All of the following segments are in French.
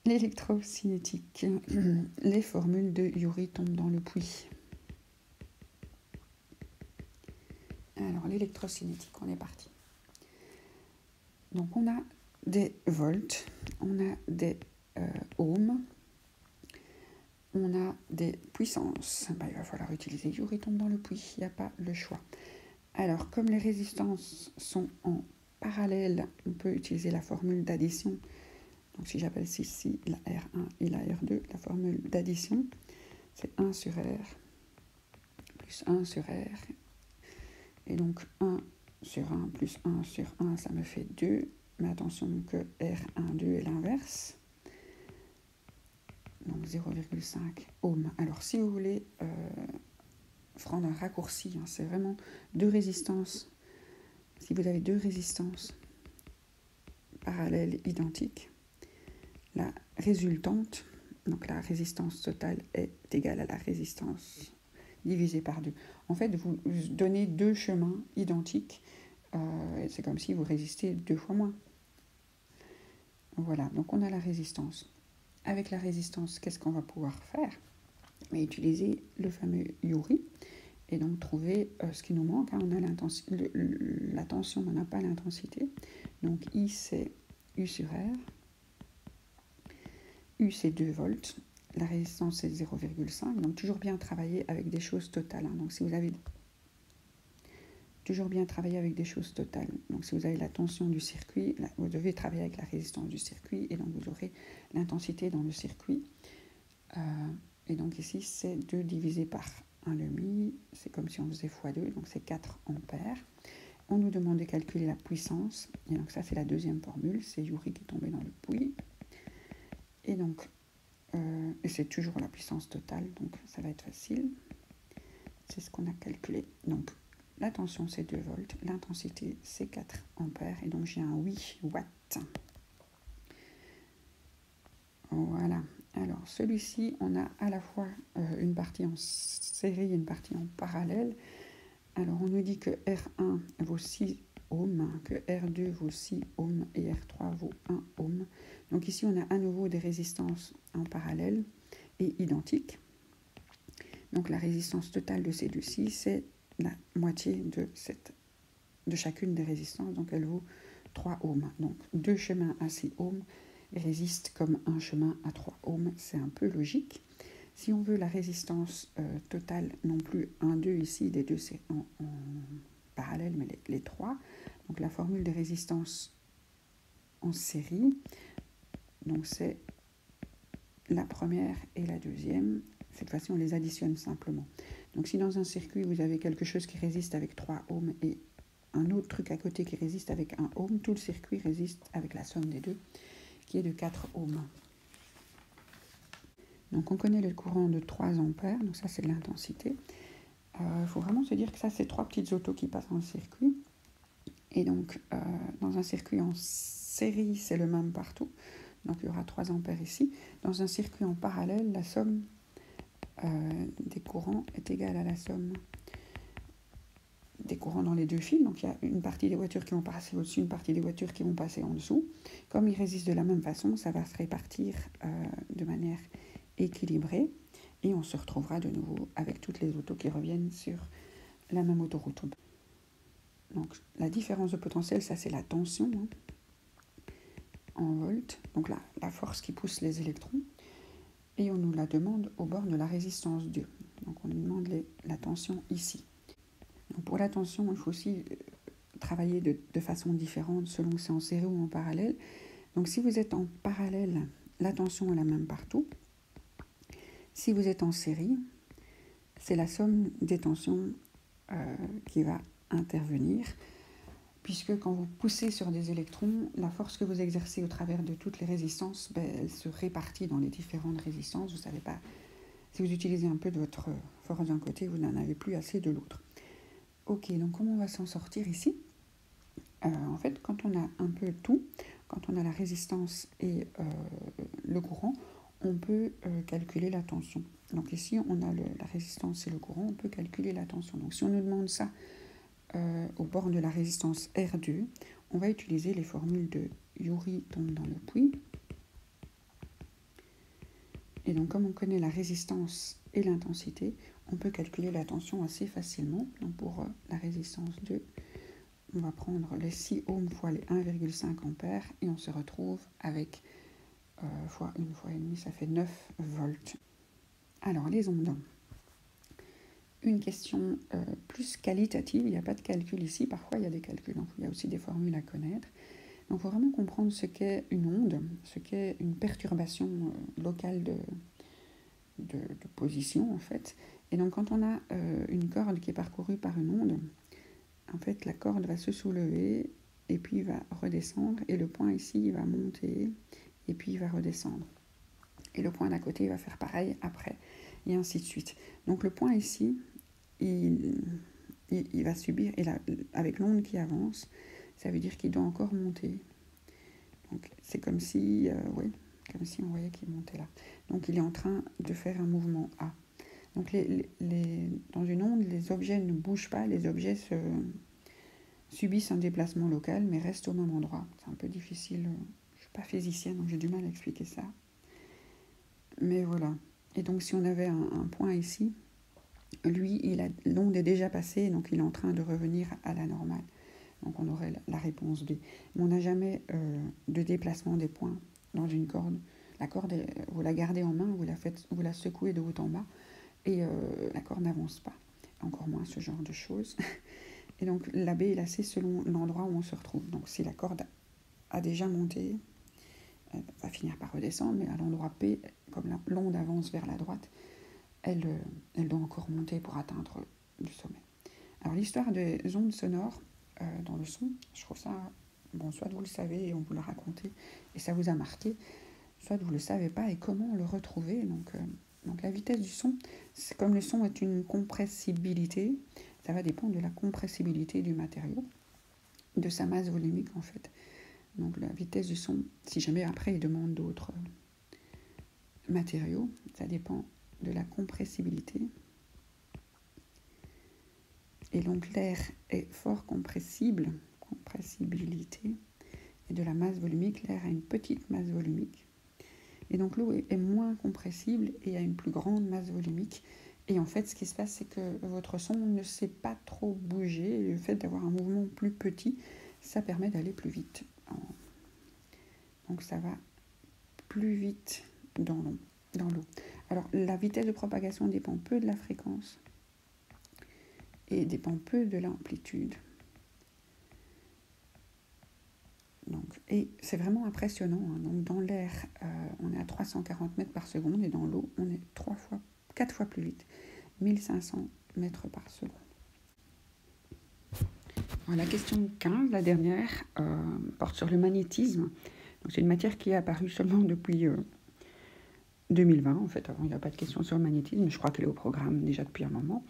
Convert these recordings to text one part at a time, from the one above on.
l'électrocinétique. Les formules de Youri tombent dans le puits. Alors, l'électrocinétique, on est parti. Donc, on a des volts, on a des ohms, on a des puissances. Il va falloir utiliser Youri tombe dans le puits, il n'y a pas le choix. Alors, comme les résistances sont en parallèle, on peut utiliser la formule d'addition. Donc, si j'appelle ici la R1 et la R2, la formule d'addition, c'est 1 sur R plus 1 sur R. Et donc, 1 sur 1 plus 1 sur 1, ça me fait 2. Mais attention que R1, 2 est l'inverse. Donc, 0,5 ohm. Alors, si vous voulez prendre un raccourci, c'est vraiment deux résistances. Si vous avez deux résistances parallèles identiques, la résultante, donc la résistance totale, est égale à la résistance divisée par 2. En fait, vous donnez deux chemins identiques, c'est comme si vous résistez 2 fois moins. Voilà, donc on a la résistance. Avec la résistance, qu'est-ce qu'on va pouvoir faire? On va utiliser le fameux Youri et donc trouver ce qui nous manque. On a la tension, on n'a pas l'intensité. Donc I, c'est U sur R. U, c'est 2 volts. La résistance, c'est 0,5. Donc, toujours bien travailler avec des choses totales. Donc, si vous avez... Toujours bien travailler avec des choses totales. Donc, si vous avez la tension du circuit, vous devez travailler avec la résistance du circuit. Et donc, vous aurez l'intensité dans le circuit. Et donc, ici, c'est 2 divisé par 1,5. C'est comme si on faisait x2. Donc, c'est 4 ampères. On nous demande de calculer la puissance. Et donc, ça, c'est la deuxième formule. C'est Youri qui est tombé dans le puits. Et donc, et c'est toujours la puissance totale, donc ça va être facile. C'est ce qu'on a calculé. Donc, la tension, c'est 2 volts. L'intensité, c'est 4 ampères. Et donc, j'ai un 8 watts. Voilà. Alors, celui-ci, on a à la fois une partie en série et une partie en parallèle. Alors, on nous dit que R1 vaut 6 ohms, que R2 vaut 6 ohms et R3 vaut 1 ohm. Donc ici, on a à nouveau des résistances en parallèle et identiques. Donc la résistance totale de ces deux-ci, c'est la moitié de chacune des résistances. Donc elle vaut 3 ohms. Donc 2 chemins à 6 ohms résistent comme un chemin à 3 ohms. C'est un peu logique. Si on veut la résistance totale, non plus 1, 2 ici, les deux c'est en parallèle, mais les 3. Donc la formule des résistances en série, donc c'est la première et la deuxième. Cette fois-ci, on les additionne simplement. Donc si dans un circuit, vous avez quelque chose qui résiste avec 3 ohms et un autre truc à côté qui résiste avec 1 ohm, tout le circuit résiste avec la somme des deux, qui est de 4 ohms. Donc on connaît le courant de 3 ampères, donc ça c'est de l'intensité. Faut vraiment se dire que ça c'est 3 petites autos qui passent dans le circuit. Et donc dans un circuit en série, c'est le même partout. Donc il y aura 3 ampères ici. Dans un circuit en parallèle, la somme des courants est égale à la somme des courants dans les deux fils. Donc il y a une partie des voitures qui vont passer au-dessus, une partie des voitures qui vont passer en dessous. Comme ils résistent de la même façon, ça va se répartir de manière équilibrée. Et on se retrouvera de nouveau avec toutes les autos qui reviennent sur la même autoroute. Donc la différence de potentiel, ça c'est la tension en volts, donc la force qui pousse les électrons. Et on nous la demande au bord de la résistance 2. Donc on nous demande la tension ici. Donc pour la tension, il faut aussi travailler de façon différente selon si c'est en série ou en parallèle. Donc si vous êtes en parallèle, la tension est la même partout. Si vous êtes en série, c'est la somme des tensions qui va intervenir, puisque quand vous poussez sur des électrons, la force que vous exercez au travers de toutes les résistances, elle se répartit dans les différentes résistances. Vous ne savez pas, si vous utilisez un peu de votre force d'un côté, vous n'en avez plus assez de l'autre. Ok, donc comment on va s'en sortir ici? En fait, quand on a un peu tout, quand on a la résistance et le courant, on peut calculer la tension. Donc ici, on a la résistance et le courant, on peut calculer la tension. Donc si on nous demande ça au bord de la résistance R2, on va utiliser les formules de Youri tombe dans le puits. Et donc, comme on connaît la résistance et l'intensité, on peut calculer la tension assez facilement. Donc, pour la résistance 2, on va prendre les 6 ohms fois les 1,5 ampères et on se retrouve avec fois 1 fois 1,5, ça fait 9 volts. Alors, les ondes. Une question plus qualitative, il n'y a pas de calcul ici, parfois il y a des calculs, donc il y a aussi des formules à connaître. Donc il faut vraiment comprendre ce qu'est une onde, ce qu'est une perturbation locale de position en fait. Et donc quand on a une corde qui est parcourue par une onde, en fait la corde va se soulever et puis va redescendre et le point ici il va monter et puis il va redescendre. Et le point d'à côté il va faire pareil après et ainsi de suite. Donc le point ici, il va subir, et là, avec l'onde qui avance, ça veut dire qu'il doit encore monter. Donc c'est comme si, comme si on voyait qu'il montait là. Donc il est en train de faire un mouvement A. Donc dans une onde, les objets ne bougent pas, les objets subissent un déplacement local, mais restent au même endroit. C'est un peu difficile, je ne suis pas physicienne, donc j'ai du mal à expliquer ça. Mais voilà. Et donc si on avait un point ici, lui, l'onde est déjà passée, donc il est en train de revenir à la normale. Donc on aurait la réponse B. Mais on n'a jamais de déplacement des points dans une corde. La corde, vous la gardez en main, vous la secouez de haut en bas, et la corde n'avance pas. Encore moins ce genre de choses. Et donc la B est lacée selon l'endroit où on se retrouve. Donc si la corde a déjà monté, elle va finir par redescendre, mais à l'endroit P, comme l'onde avance vers la droite, elle doit encore monter pour atteindre le sommet. Alors l'histoire des ondes sonores dans le son, je trouve ça, soit vous le savez et on vous l'a raconté et ça vous a marqué, soit vous ne le savez pas et comment le retrouver. Donc la vitesse du son, c'est comme le son est une compressibilité, ça va dépendre de la compressibilité du matériau, de sa masse volumique en fait. Donc la vitesse du son, si jamais après il demande d'autres matériaux, ça dépend de la compressibilité. Et donc l'air est fort compressible, compressibilité, et de la masse volumique, l'air a une petite masse volumique. Et donc l'eau est moins compressible et a une plus grande masse volumique. Et en fait, ce qui se passe, c'est que votre son ne sait pas trop bouger. Et le fait d'avoir un mouvement plus petit, ça permet d'aller plus vite. Donc ça va plus vite dans l'eau. Alors la vitesse de propagation dépend peu de la fréquence et dépend peu de l'amplitude. Donc, et c'est vraiment impressionnant. Hein. Donc dans l'air, on est à 340 mètres par seconde et dans l'eau, on est 4 fois plus vite, 1500 mètres par seconde. Alors, la question 15, la dernière, porte sur le magnétisme. Donc, c'est une matière qui est apparue seulement depuis 2020. En fait, avant, il n'y a pas de question sur le magnétisme. Je crois qu'elle est au programme déjà depuis un moment.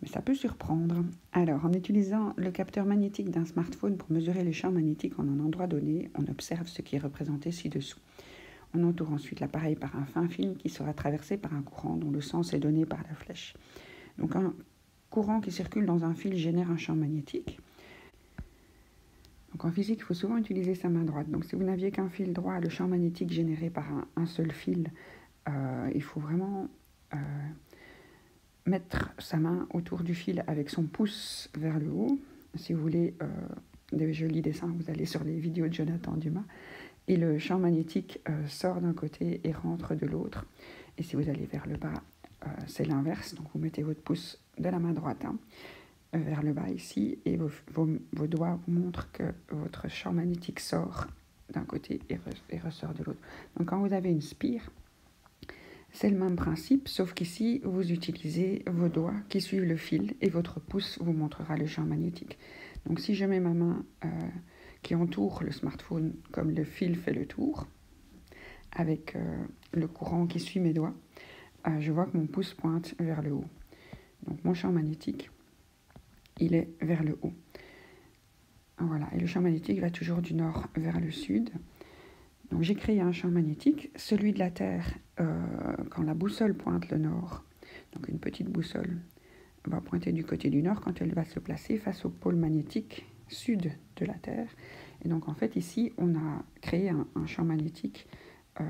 Mais ça peut surprendre. Alors, en utilisant le capteur magnétique d'un smartphone pour mesurer les champs magnétiques en un endroit donné, on observe ce qui est représenté ci-dessous. On entoure ensuite l'appareil par un fin film qui sera traversé par un courant dont le sens est donné par la flèche. Donc, un courant qui circule dans un fil génère un champ magnétique. Donc, en physique, il faut souvent utiliser sa main droite. Donc, si vous n'aviez qu'un fil droit, le champ magnétique généré par un seul fil, il faut vraiment mettre sa main autour du fil avec son pouce vers le haut. Si vous voulez des jolis dessins, vous allez sur les vidéos de Jonathan Dumas. Et le champ magnétique sort d'un côté et rentre de l'autre. Et si vous allez vers le bas, c'est l'inverse. Donc vous mettez votre pouce de la main droite vers le bas ici. Et vos doigts vous montrent que votre champ magnétique sort d'un côté et ressort de l'autre. Donc quand vous avez une spire, c'est le même principe, sauf qu'ici, vous utilisez vos doigts qui suivent le fil et votre pouce vous montrera le champ magnétique. Donc si je mets ma main qui entoure le smartphone comme le fil fait le tour, avec le courant qui suit mes doigts, je vois que mon pouce pointe vers le haut. Donc mon champ magnétique, il est vers le haut. Voilà, et le champ magnétique va toujours du nord vers le sud. Donc j'ai créé un champ magnétique, celui de la Terre, quand la boussole pointe le nord, donc une petite boussole va pointer du côté du nord quand elle va se placer face au pôle magnétique sud de la Terre. Et donc en fait ici on a créé un champ magnétique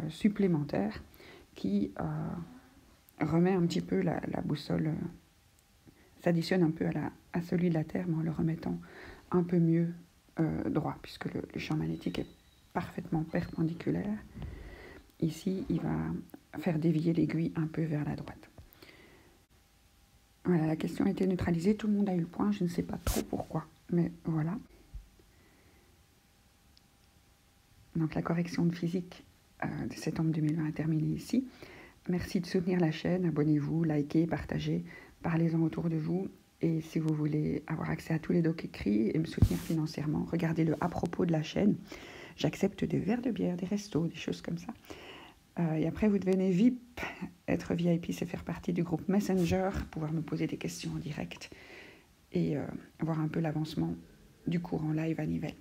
supplémentaire qui remet un petit peu la boussole, s'additionne un peu à celui de la Terre, mais en le remettant un peu mieux droit, puisque le champ magnétique est parfaitement perpendiculaire. Ici, il va faire dévier l'aiguille un peu vers la droite. Voilà, la question a été neutralisée, tout le monde a eu le point, je ne sais pas trop pourquoi, mais voilà. Donc la correction de physique de septembre 2020 est terminée ici. Merci de soutenir la chaîne, abonnez-vous, likez, partagez, parlez-en autour de vous. Et si vous voulez avoir accès à tous les docs écrits et me soutenir financièrement, regardez-le à propos de la chaîne. J'accepte des verres de bière, des restos, des choses comme ça. Et après, vous devenez VIP. Être VIP, c'est faire partie du groupe Messenger, pouvoir me poser des questions en direct et voir un peu l'avancement du cours en live à Nivelles.